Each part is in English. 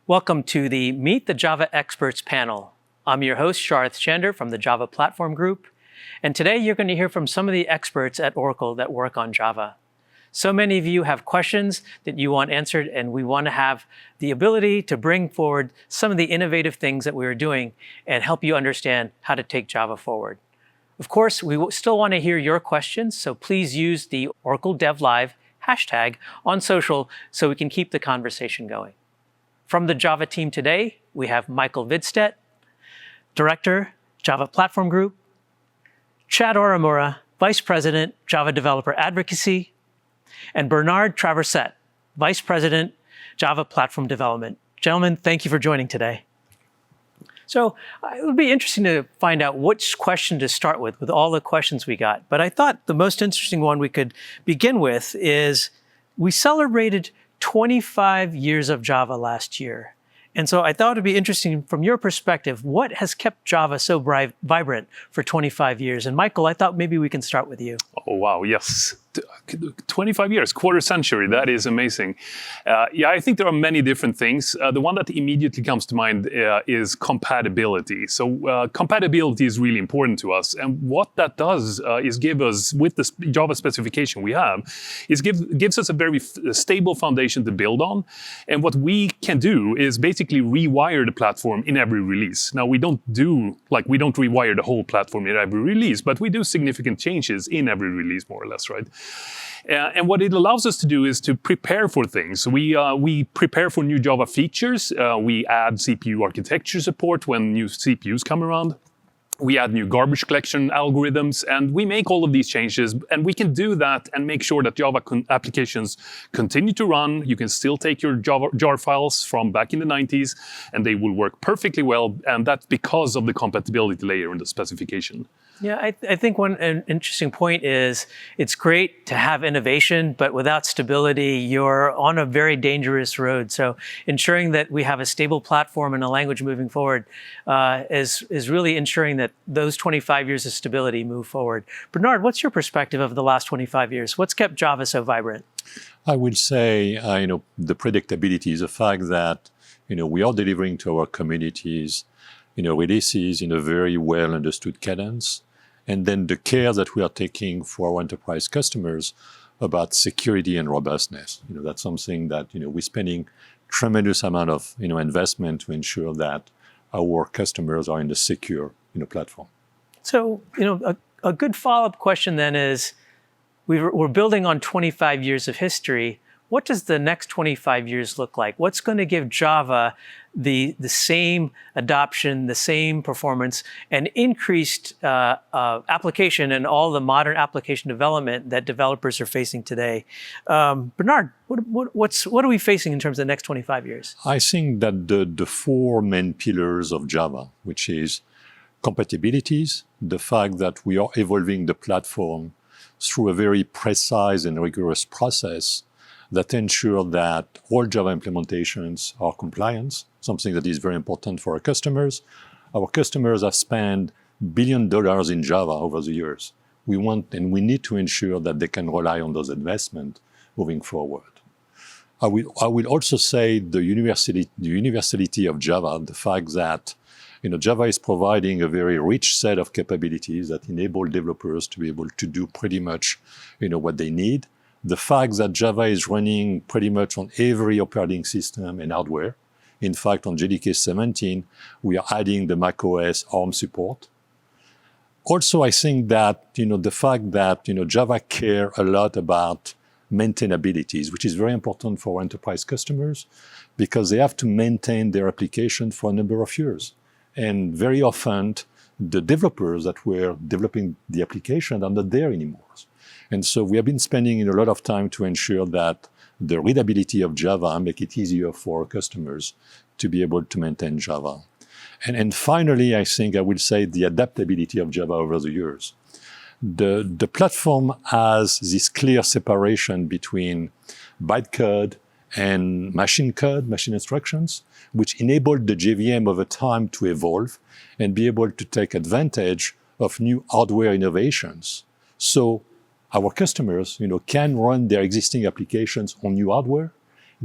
Welcome to the Meet the Java Experts panel. I'm your host, Sharat Chander from the Java Platform Group. And today you're going to hear from some of the experts at Oracle that work on Java. So many of you have questions that you want answered, and we want to have the ability to bring forward some of the innovative things that we are doing and help you understand how to take Java forward. Of course, we still want to hear your questions, so please use the Oracle Dev Live hashtag on social so we can keep the conversation going. From the Java team today, we have Mikael Vidstedt, Director, Java Platform Group, Chad Arimura, Vice President, Java Developer Advocacy, and Bernard Traversat, Vice President, Java Platform Development. Gentlemen, thank you for joining today. So it would be interesting to find out which question to start with all the questions we got. But I thought the most interesting one we could begin with is we celebrated 25 years of Java last year. And so I thought it'd be interesting from your perspective, what has kept Java so vibrant for 25 years? And Mikael, I thought maybe we can start with you. Oh, wow, yes. 25 years, quarter century, that is amazing. Yeah, I think there are many different things. The one that immediately comes to mind is compatibility. So compatibility is really important to us. And what that does is give us, with the Java specification we have, is gives us a very stable foundation to build on. And what we can do is basically rewire the platform in every release. Now, we don't rewire the whole platform in every release, but we do significant changes in every release, more or less, right? And what it allows us to do is to prepare for things. We prepare for new Java features. We add CPU architecture support when new CPUs come around. We add new garbage collection algorithms, and we make all of these changes. And we can do that and make sure that Java applications continue to run. You can still take your Java jar files from back in the 90s, and they will work perfectly well. And that's because of the compatibility layer in the specification. Yeah, I think an interesting point is it's great to have innovation, but without stability, you're on a very dangerous road. So ensuring that we have a stable platform and a language moving forward is really ensuring that those 25 years of stability move forward. Bernard, what's your perspective of the last 25 years? What's kept Java so vibrant? I would say, the predictability is the fact that, we are delivering to our communities releases in a very well understood cadence. And then the care that we are taking for our enterprise customers about security and robustness. That's something that, we're spending tremendous amount of, investment to ensure that our customers are in the secure, platform. So, a good follow-up question then is, we're building on 25 years of history. What does the next 25 years look like? What's going to give Java the same adoption, the same performance, and increased application and all the modern application development that developers are facing today? Bernard, what are we facing in terms of the next 25 years? I think that the four main pillars of Java, which is compatibilities, the fact that we are evolving the platform through a very precise and rigorous process that ensure that all Java implementations are compliant, something that is very important for our customers. Our customers have spent $1 billion in Java over the years. We want and we need to ensure that they can rely on those investments moving forward. I will also say the universality of Java, the fact that Java is providing a very rich set of capabilities that enable developers to be able to do pretty much what they need. The fact that Java is running pretty much on every operating system and hardware. In fact, on JDK 17, we are adding the macOS ARM support. Also, I think that, the fact that, Java care a lot about maintainabilities, which is very important for enterprise customers because they have to maintain their application for a number of years. And very often, the developers that were developing the application are not there anymore. And so we have been spending a lot of time to ensure that the readability of Java make it easier for our customers to be able to maintain Java. And finally, I think I will say the adaptability of Java over the years. The platform has this clear separation between bytecode and machine code, machine instructions, which enabled the JVM over time to evolve and be able to take advantage of new hardware innovations. So our customers, can run their existing applications on new hardware,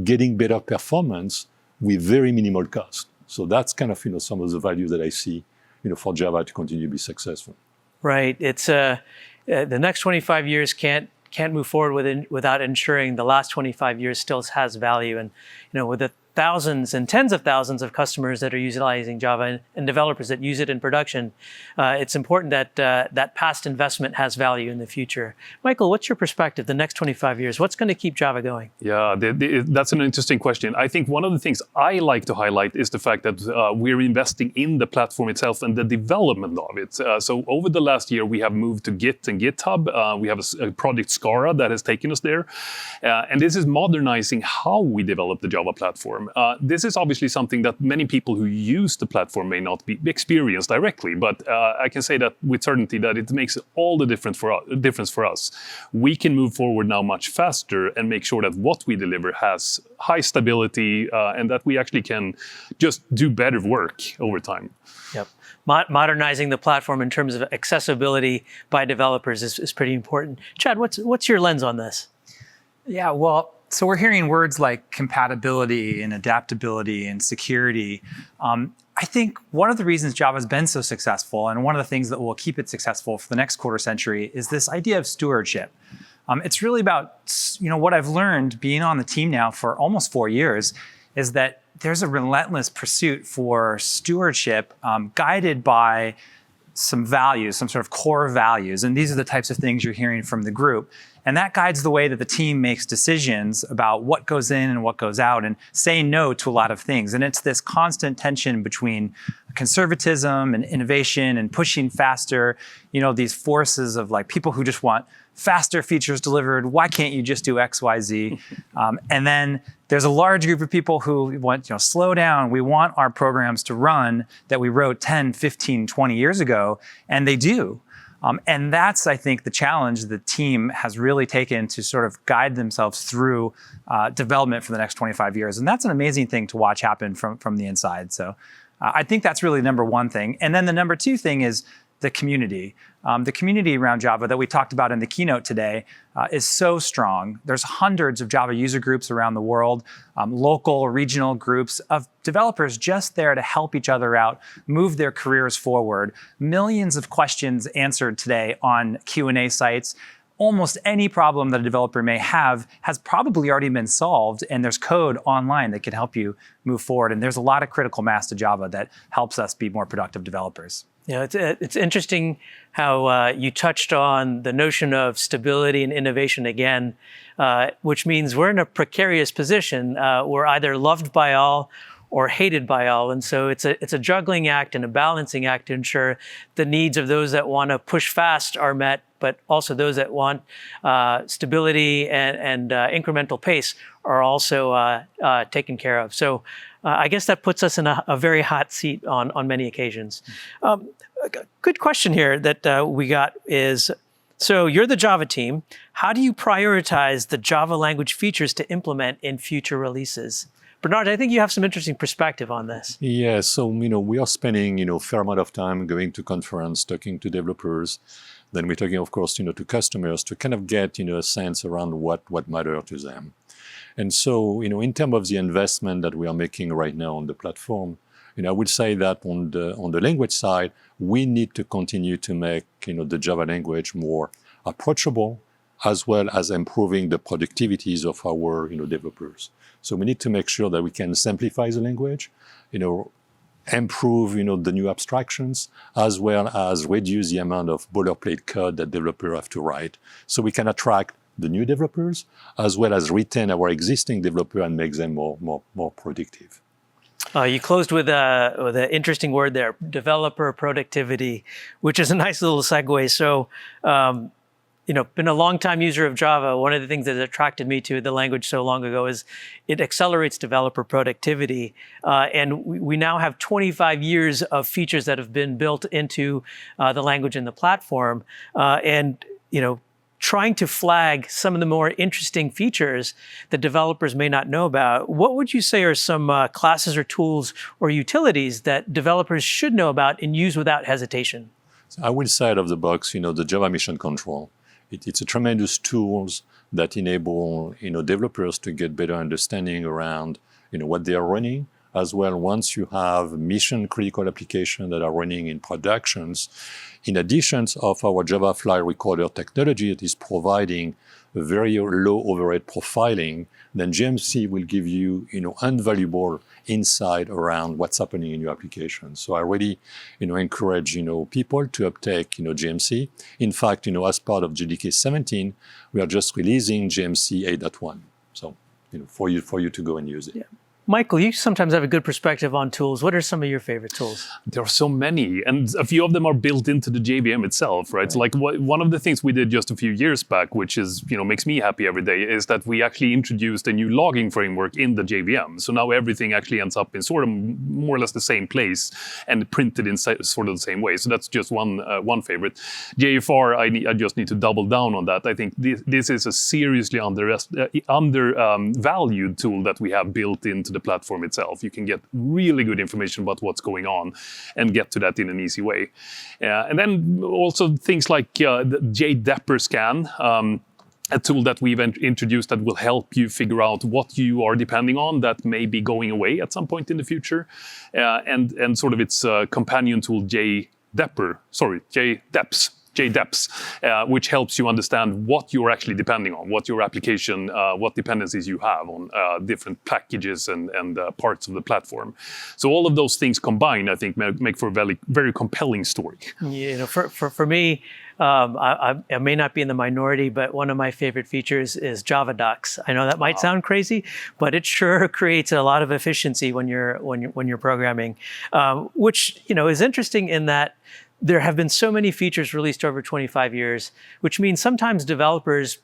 getting better performance with very minimal cost. So that's kind of some of the value that I see for Java to continue to be successful. Right. It's the next 25 years can't move forward without ensuring the last 25 years still has value. And with the thousands and tens of thousands of customers that are utilizing Java and developers that use it in production, it's important that that past investment has value in the future. Mikael, what's your perspective? The next 25 years, what's going to keep Java going? Yeah, that's an interesting question. I think one of the things I like to highlight is the fact that we're investing in the platform itself and the development of it. So over the last year, we have moved to Git and GitHub. We have a project Skara that has taken us there. And this is modernizing how we develop the Java platform. This is obviously something that many people who use the platform may not be experienced directly, but I can say that with certainty that it makes all the difference for us. We can move forward now much faster and make sure that what we deliver has high stability and that we actually can just do better work over time. Yep. Modernizing the platform in terms of accessibility by developers is pretty important. Chad, what's your lens on this? Yeah, well, so we're hearing words like compatibility and adaptability and security. I think one of the reasons Java has been so successful, and one of the things that will keep it successful for the next quarter century, is this idea of stewardship. It's really about, what I've learned being on the team now for almost 4 years, is that there's a relentless pursuit for stewardship guided by some values, some sort of core values. And these are the types of things you're hearing from the group. And that guides the way that the team makes decisions about what goes in and what goes out and saying no to a lot of things. And it's this constant tension between conservatism and innovation and pushing faster, these forces of like people who just want faster features delivered. Why can't you just do X, Y, Z? And then there's a large group of people who want, slow down. We want our programs to run that we wrote 10, 15, 20 years ago, and they do. And that's, I think, the challenge the team has really taken to sort of guide themselves through development for the next 25 years. And that's an amazing thing to watch happen from the inside. So I think that's really number one thing. And then the number two thing is the community. The community around Java that we talked about in the keynote today is so strong. There's hundreds of Java user groups around the world, local, regional groups of developers just there to help each other out, move their careers forward. Millions of questions answered today on Q&A sites. Almost any problem that a developer may have has probably already been solved, and there's code online that can help you move forward. And there's a lot of critical mass to Java that helps us be more productive developers. It's interesting how you touched on the notion of stability and innovation again, which means we're in a precarious position. We're either loved by all or hated by all. And so it's a juggling act and a balancing act to ensure the needs of those that want to push fast are met, but also those that want stability and incremental pace are also taken care of. So I guess that puts us in a very hot seat on many occasions. A good question here that we got is, so you're the Java team. How do you prioritize the Java language features to implement in future releases? Bernard, I think you have some interesting perspective on this. Yeah, so we are spending a fair amount of time going to conference, talking to developers. Then we're talking, of course, to customers to kind of get a sense around what matters to them. And so, in terms of the investment that we are making right now on the platform, I would say that on the language side, we need to continue to make the Java language more approachable, as well as improving the productivities of our developers. So we need to make sure that we can simplify the language, improve the new abstractions, as well as reduce the amount of boilerplate code that developers have to write, so we can attract the new developers, as well as retain our existing developers and make them more productive. You closed with an interesting word there, developer productivity, which is a nice little segue. So, been a long-time user of Java. One of the things that attracted me to the language so long ago is it accelerates developer productivity. And we now have 25 years of features that have been built into the language and the platform. Trying to flag some of the more interesting features that developers may not know about. What would you say are some classes or tools or utilities that developers should know about and use without hesitation? So I would say out of the box, the Java Mission Control. It's a tremendous tool that enable developers to get better understanding around what they are running. As well, once you have mission-critical applications that are running in productions, in addition of our Java Fly Recorder technology that is providing a very low overhead profiling, then GMC will give you, invaluable insight around what's happening in your application. So I really, encourage, people to uptake, GMC. In fact, as part of JDK 17, we are just releasing GMC 8.1. So, for you to go and use it. Yeah. Michael, you sometimes have a good perspective on tools. What are some of your favorite tools? There are so many, and a few of them are built into the JVM itself, right? So like one of the things we did just a few years back, which is, makes me happy every day, is that we actually introduced a new logging framework in the JVM. So now everything actually ends up in sort of more or less the same place and printed in sort of the same way. So that's just one favorite. JFR, I just need to double down on that. I think this is a seriously undervalued tool that we have built into the platform itself. You can get really good information about what's going on and get to that in an easy way. And then also things like the JDepper scan, a tool that we've introduced that will help you figure out what you are depending on that may be going away at some point in the future. And sort of its companion tool, JDeps, which helps you understand what you're actually depending on, what your application, what dependencies you have on different packages and parts of the platform. So all of those things combined, I think, make for a very, very compelling story. For me, I may not be in the minority, but one of my favorite features is Java Docs. I know that might sound crazy, but it sure creates a lot of efficiency when you're programming, which is interesting in that there have been so many features released over 25 years, which means sometimes developers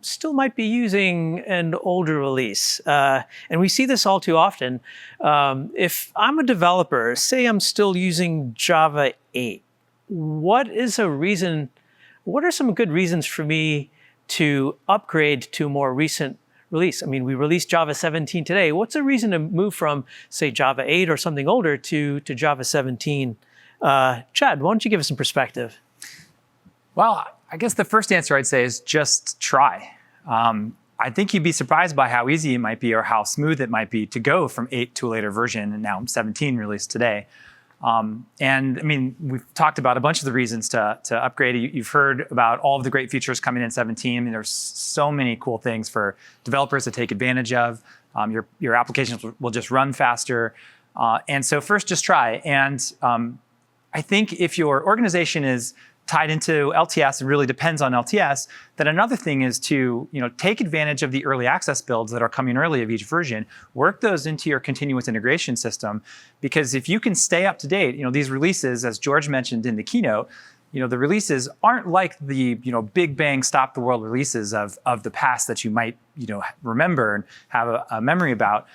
still might be using an older release. And we see this all too often. If I'm a developer, say I'm still using Java 8, what are some good reasons for me to upgrade to a more recent release? I mean, we released Java 17 today. What's a reason to move from, say, Java 8 or something older to Java 17? Chad, why don't you give us some perspective? Well, I guess the first answer I'd say is just try. I think you'd be surprised by how easy it might be or how smooth it might be to go from 8 to a later version, and now 17 released today. And I mean, we've talked about a bunch of the reasons to upgrade. You've heard about all of the great features coming in 17. I mean, there's so many cool things for developers to take advantage of. Your applications will just run faster. And so first, just try. And I think if your organization is tied into LTS and really depends on LTS, then another thing is to take advantage of the early access builds that are coming early of each version, work those into your continuous integration system, because if you can stay up to date, these releases, as George mentioned in the keynote, the releases aren't like the big bang stop the world releases of the past that you might remember and have a memory about.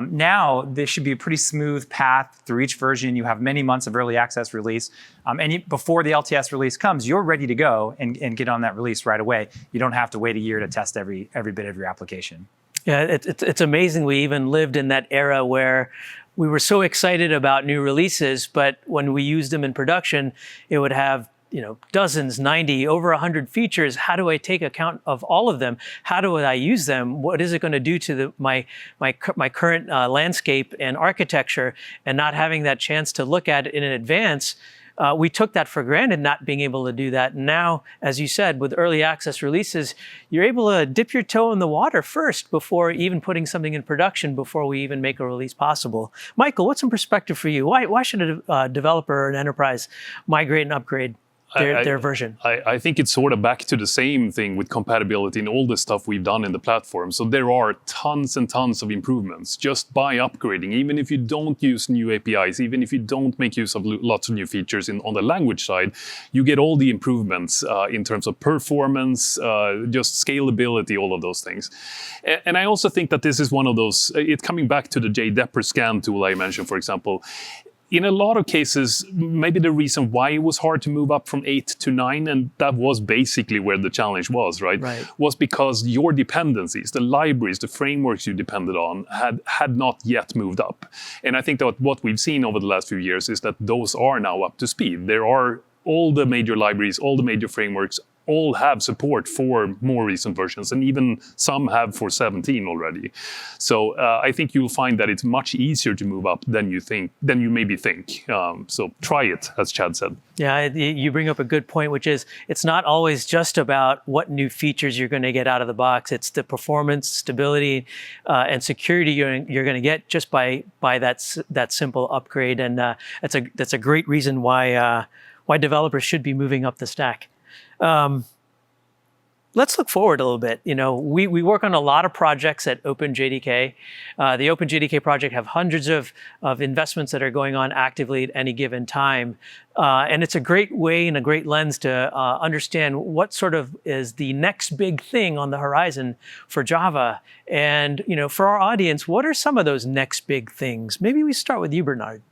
Now, this should be a pretty smooth path through each version. You have many months of early access release. And before the LTS release comes, you're ready to go and get on that release right away. You don't have to wait a year to test every bit of your application. Yeah, it's amazing we even lived in that era where we were so excited about new releases, but when we used them in production, it would have dozens, 90, over 100 features. How do I take account of all of them? How do I use them? What is it going to do to my current landscape and architecture? And not having that chance to look at it in advance, we took that for granted, not being able to do that. Now, as you said, with early access releases, you're able to dip your toe in the water first before even putting something in production, before we even make a release possible. Michael, what's some perspective for you? Why should a developer or an enterprise migrate and upgrade their version? I think it's sort of back to the same thing with compatibility and all the stuff we've done in the platform. So there are tons and tons of improvements just by upgrading. Even if you don't use new APIs, even if you don't make use of lots of new features on the language side, you get all the improvements in terms of performance, just scalability, all of those things. And I also think that this is one of those, it's coming back to the JDepper scan tool I mentioned, for example. In a lot of cases, maybe the reason why it was hard to move up from 8 to 9, and that was basically where the challenge was, right? Was because your dependencies, the libraries, the frameworks you depended on had not yet moved up. And I think that what we've seen over the last few years is that those are now up to speed. There are all the major libraries, all the major frameworks all have support for more recent versions, and even some have for 17 already. So I think you'll find that it's much easier to move up than you maybe think. So try it, as Chad said. Yeah, you bring up a good point, which is it's not always just about what new features you're going to get out of the box. It's the performance, stability, and security you're going to get just by that simple upgrade. And that's a great reason why developers should be moving up the stack. Let's look forward a little bit. We work on a lot of projects at OpenJDK. The OpenJDK project have hundreds of investments that are going on actively at any given time. And it's a great way and a great lens to understand what sort of is the next big thing on the horizon for Java. And, for our audience, what are some of those next big things? Maybe we start with you, Bernard.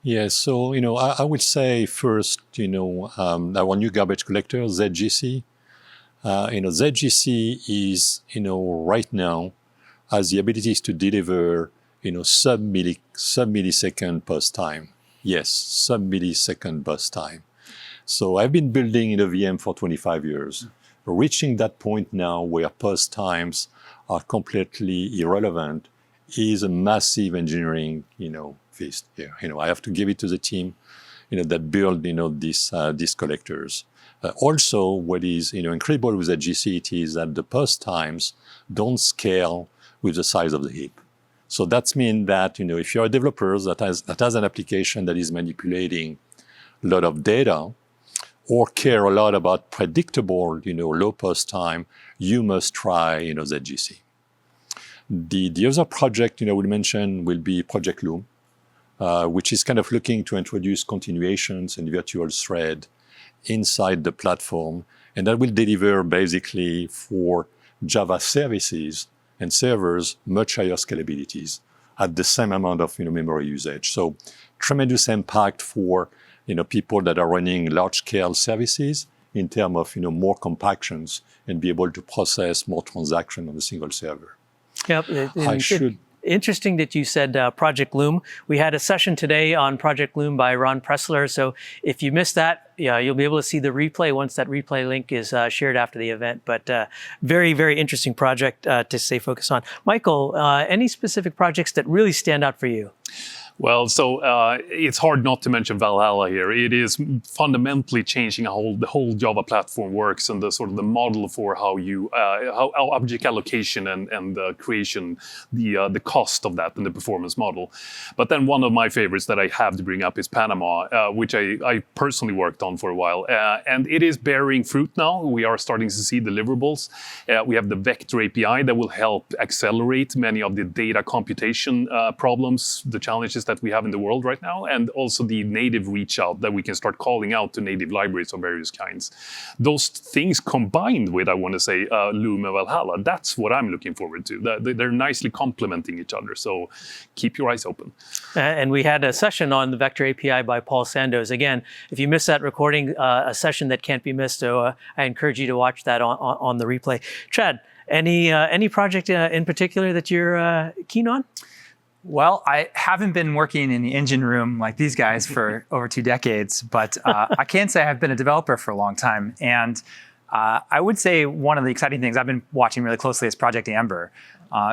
Yeah, so, I would say first, our new garbage collector, ZGC. ZGC is, right now, has the abilities to deliver, sub-millisecond burst time. Yes, sub-millisecond burst time. So I've been building in a VM for 25 years. Reaching that point now where burst times are completely irrelevant is a massive engineering, feast here. I have to give it to the team, that build, these collectors. Also, what is incredible with ZGC is that the burst times don't scale with the size of the heap. So that means that if you're a developer that has an application that is manipulating a lot of data, or care a lot about predictable low burst time, you must try ZGC. The other project we'll mention will be Project Loom, which is kind of looking to introduce continuations and virtual thread inside the platform, and that will deliver basically for Java services and servers much higher scalabilities at the same amount of memory usage. So tremendous impact for people that are running large-scale services in terms of more compactions and be able to process more transactions on a single server. Yep. Interesting that you said Project Loom. We had a session today on Project Loom by Ron Pressler. So if you missed that, you'll be able to see the replay once that replay link is shared after the event. But very, very interesting project to stay focused on. Michael, any specific projects that really stand out for you? Well, so it's hard not to mention Valhalla here. It is fundamentally changing how the whole Java platform works and the sort of the model for how object allocation and the creation, the cost of that and the performance model. But then one of my favorites that I have to bring up is Panama, which I personally worked on for a while. And it is bearing fruit now. We are starting to see deliverables. We have the Vector API that will help accelerate many of the data computation problems, the challenges that we have in the world right now, and also the native reach out that we can start calling out to native libraries of various kinds. Those things combined with, I want to say, Loom and Valhalla, that's what I'm looking forward to. They're nicely complementing each other, so keep your eyes open. And we had a session on the Vector API by Paul Sandoz. Again, if you missed that recording, a session that can't be missed, so I encourage you to watch that on the replay. Chad, any project in particular that you're keen on? Well, I haven't been working in the engine room like these guys for over 2 decades, but I can say I've been a developer for a long time. And I would say one of the exciting things I've been watching really closely is Project Amber.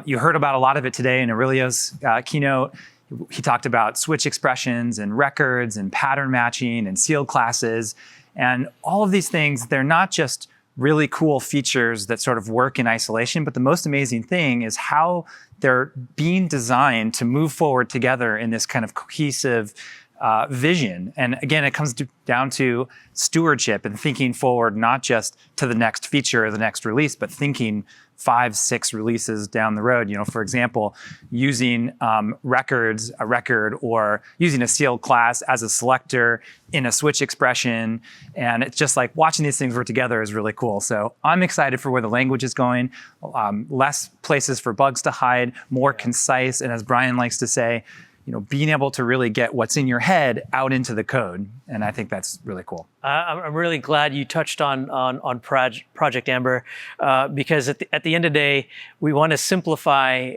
You heard about a lot of it today in Aurelio's keynote. He talked about switch expressions and records and pattern matching and sealed classes. And all of these things, they're not just really cool features that sort of work in isolation, but the most amazing thing is how they're being designed to move forward together in this kind of cohesive vision. And again, it comes down to stewardship and thinking forward, not just to the next feature or the next release, but thinking 5, 6 releases down the road. For example, using a record, or using a sealed class as a selector in a switch expression. And it's just like watching these things work together is really cool. So I'm excited for where the language is going. Less places for bugs to hide, more concise. And as Brian likes to say, being able to really get what's in your head out into the code. And I think that's really cool. I'm really glad you touched on Project Amber, because at the end of the day, we want to simplify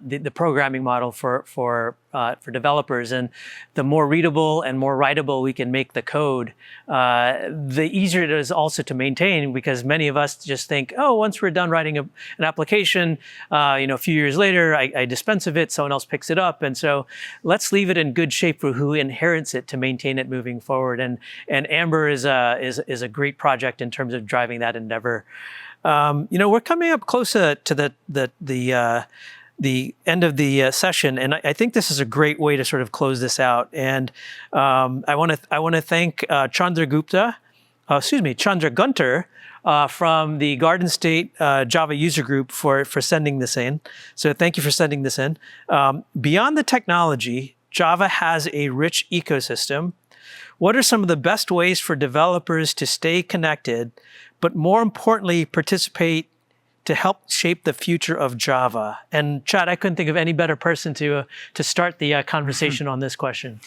the programming model for for developers. And the more readable and more writable we can make the code, the easier it is also to maintain, because many of us just think, oh, once we're done writing an application, a few years later, I dispense of it, someone else picks it up. And so let's leave it in good shape for who inherits it to maintain it moving forward. And Amber is a great project in terms of driving that endeavor. We're coming up closer to the end of the session, and I think this is a great way to sort of close this out. And I want to thank Chander Gunter from the Garden State Java user group for sending this in. So thank you for sending this in. Beyond the technology, Java has a rich ecosystem. What are some of the best ways for developers to stay connected, but more importantly, participate to help shape the future of Java? And Chad, I couldn't think of any better person to start the conversation on this question.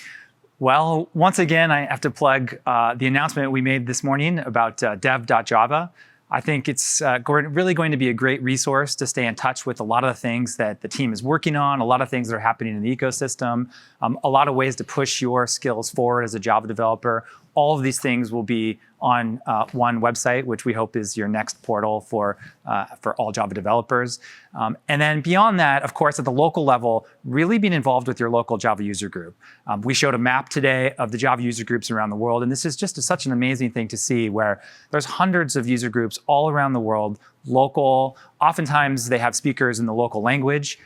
Well, once again, I have to plug the announcement we made this morning about dev.java. I think it's really going to be a great resource to stay in touch with a lot of the things that the team is working on, a lot of things that are happening in the ecosystem, a lot of ways to push your skills forward as a Java developer. All of these things will be on one website, which we hope is your next portal for all Java developers. And then beyond that, of course, at the local level, really being involved with your local Java user group. We showed a map today of the Java user groups around the world, and this is just such an amazing thing to see, where there's hundreds of user groups all around the world, local. Oftentimes, they have speakers in the local language,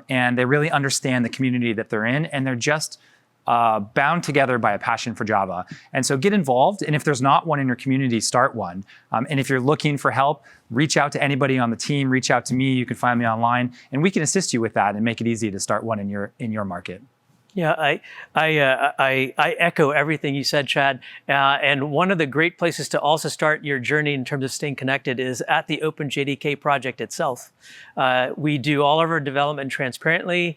and they really understand the community that they're in, and they're just bound together by a passion for Java. And so get involved, and if there's not one in your community, start one. And if you're looking for help, reach out to anybody on the team, reach out to me, you can find me online, and we can assist you with that and make it easy to start one in your market. Yeah, I echo everything you said, Chad. And one of the great places to also start your journey in terms of staying connected is at the OpenJDK project itself. We do all of our development transparently.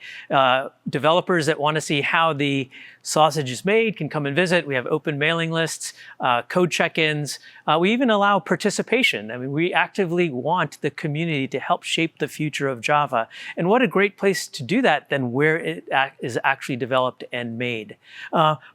Developers that want to see how the sausage is made can come and visit. We have open mailing lists, code check-ins. We even allow participation. I mean, we actively want the community to help shape the future of Java. And what a great place to do that than where it is actually developed and made.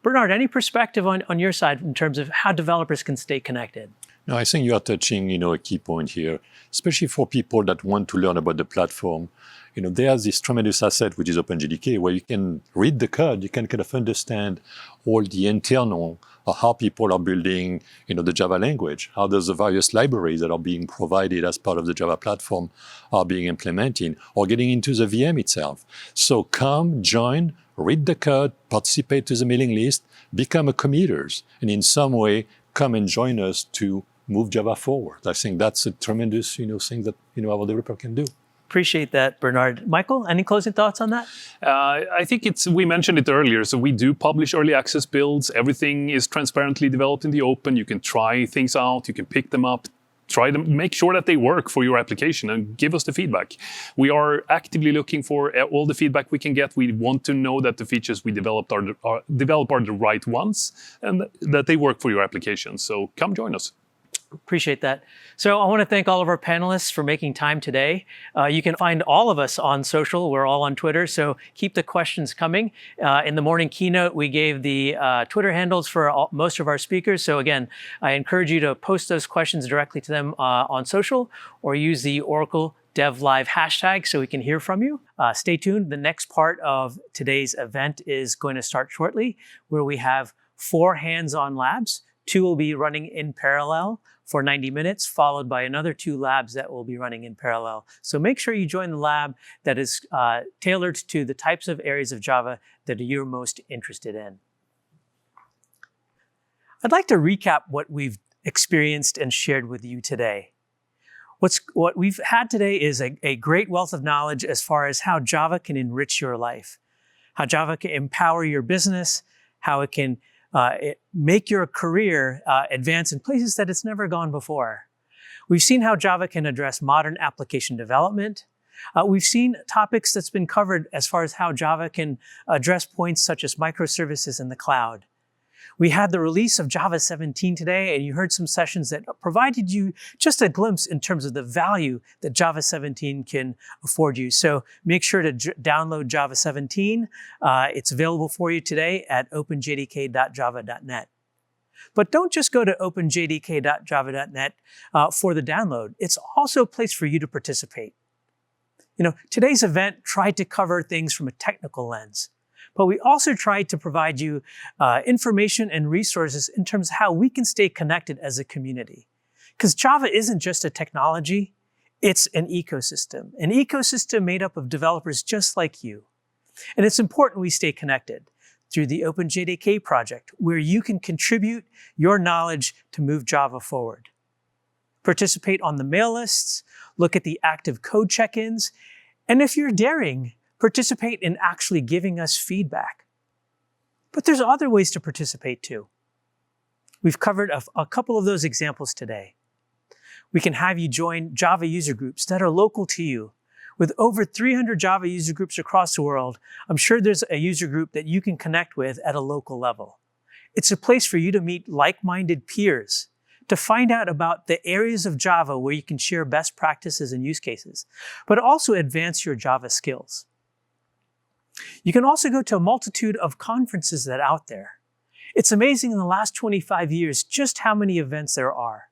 Bernard, any perspective on your side in terms of how developers can stay connected? No, I think you are touching, a key point here, especially for people that want to learn about the platform. There's this tremendous asset, which is OpenJDK, where you can read the code, you can kind of understand all the internal, or how people are building, the Java language, how does the various libraries that are being provided as part of the Java platform are being implemented, or getting into the VM itself. So come, join, read the code, participate to the mailing list, become a committers, and in some way, come and join us to move Java forward. I think that's a tremendous, thing that, our developer can do. Appreciate that, Bernard. Michael, any closing thoughts on that? I think we mentioned it earlier, so we do publish early access builds. Everything is transparently developed in the open. You can try things out, you can pick them up, try to make sure that they work for your application and give us the feedback. We are actively looking for all the feedback we can get. We want to know that the features we develop are the right ones and that they work for your application. So come join us. Appreciate that. So I want to thank all of our panelists for making time today. You can find all of us on social. We're all on Twitter, so keep the questions coming. In the morning keynote, we gave the Twitter handles for most of our speakers. So again, I encourage you to post those questions directly to them on social, or use the Oracle DevLive hashtag so we can hear from you. Stay tuned. The next part of today's event is going to start shortly, where we have 4 hands-on labs. 2 will be running in parallel for 90 minutes, followed by another 2 labs that will be running in parallel. So make sure you join the lab that is tailored to the types of areas of Java that you're most interested in. I'd like to recap what we've experienced and shared with you today. What we've had today is a great wealth of knowledge as far as how Java can enrich your life, how Java can empower your business, how it can make your career advance in places that it's never gone before. We've seen how Java can address modern application development. We've seen topics that's been covered as far as how Java can address points such as microservices in the cloud. We had the release of Java 17 today, and you heard some sessions that provided you just a glimpse in terms of the value that Java 17 can afford you. So make sure to download Java 17. It's available for you today at openjdk.java.net. But don't just go to openjdk.java.net for the download. It's also a place for you to participate. Today's event tried to cover things from a technical lens, but we also tried to provide you information and resources in terms of how we can stay connected as a community. Because Java isn't just a technology, it's an ecosystem made up of developers just like you. And it's important we stay connected through the OpenJDK project, where you can contribute your knowledge to move Java forward. Participate on the mail lists, look at the active code check-ins, and if you're daring, participate in actually giving us feedback. But there's other ways to participate too. We've covered a couple of those examples today. We can have you join Java user groups that are local to you. With over 300 Java user groups across the world, I'm sure there's a user group that you can connect with at a local level. It's a place for you to meet like-minded peers, to find out about the areas of Java where you can share best practices and use cases, but also advance your Java skills. You can also go to a multitude of conferences that are out there. It's amazing in the last 25 years just how many events there are.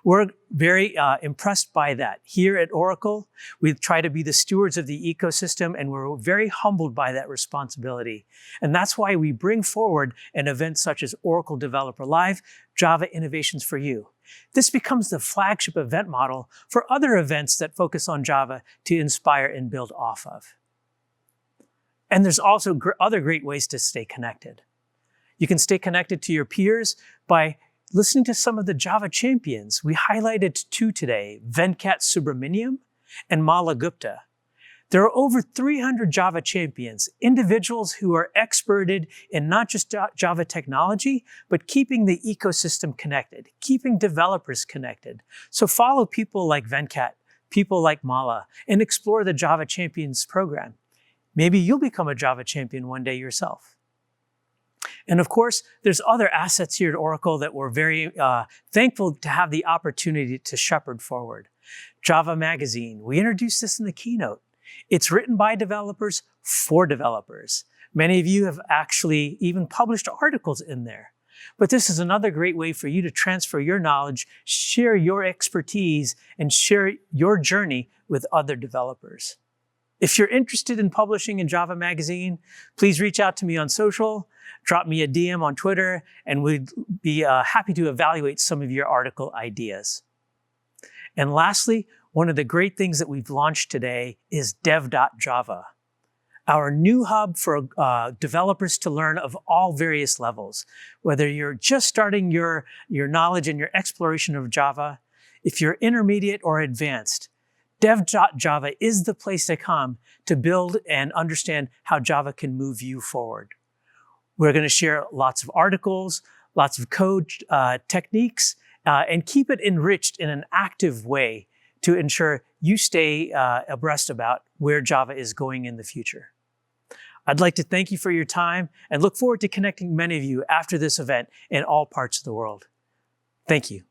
We're very impressed by that. Here at Oracle, we try to be the stewards of the ecosystem, and we're very humbled by that responsibility. And that's why we bring forward an event such as Oracle Developer Live, Java Innovations for You. This becomes the flagship event model for other events that focus on Java to inspire and build off of. And there's also other great ways to stay connected. You can stay connected to your peers by listening to some of the Java champions. We highlighted two today, Venkat Subramaniam and Mala Gupta. There are over 300 Java champions, individuals who are experted in not just Java technology, but keeping the ecosystem connected, keeping developers connected. So follow people like Venkat, people like Mala, and explore the Java Champions program. Maybe you'll become a Java champion one day yourself. And of course, there's other assets here at Oracle that we're very thankful to have the opportunity to shepherd forward. Java Magazine, we introduced this in the keynote. It's written by developers for developers. Many of you have actually even published articles in there. But this is another great way for you to transfer your knowledge, share your expertise, and share your journey with other developers. If you're interested in publishing in Java Magazine, please reach out to me on social, drop me a DM on Twitter, and we'd be happy to evaluate some of your article ideas. And lastly, one of the great things that we've launched today is dev.java, our new hub for developers to learn of all various levels. Whether you're just starting your knowledge and your exploration of Java, if you're intermediate or advanced, dev.java is the place to come to build and understand how Java can move you forward. We're going to share lots of articles, lots of code techniques, and keep it enriched in an active way to ensure you stay abreast about where Java is going in the future. I'd like to thank you for your time and look forward to connecting many of you after this event in all parts of the world. Thank you.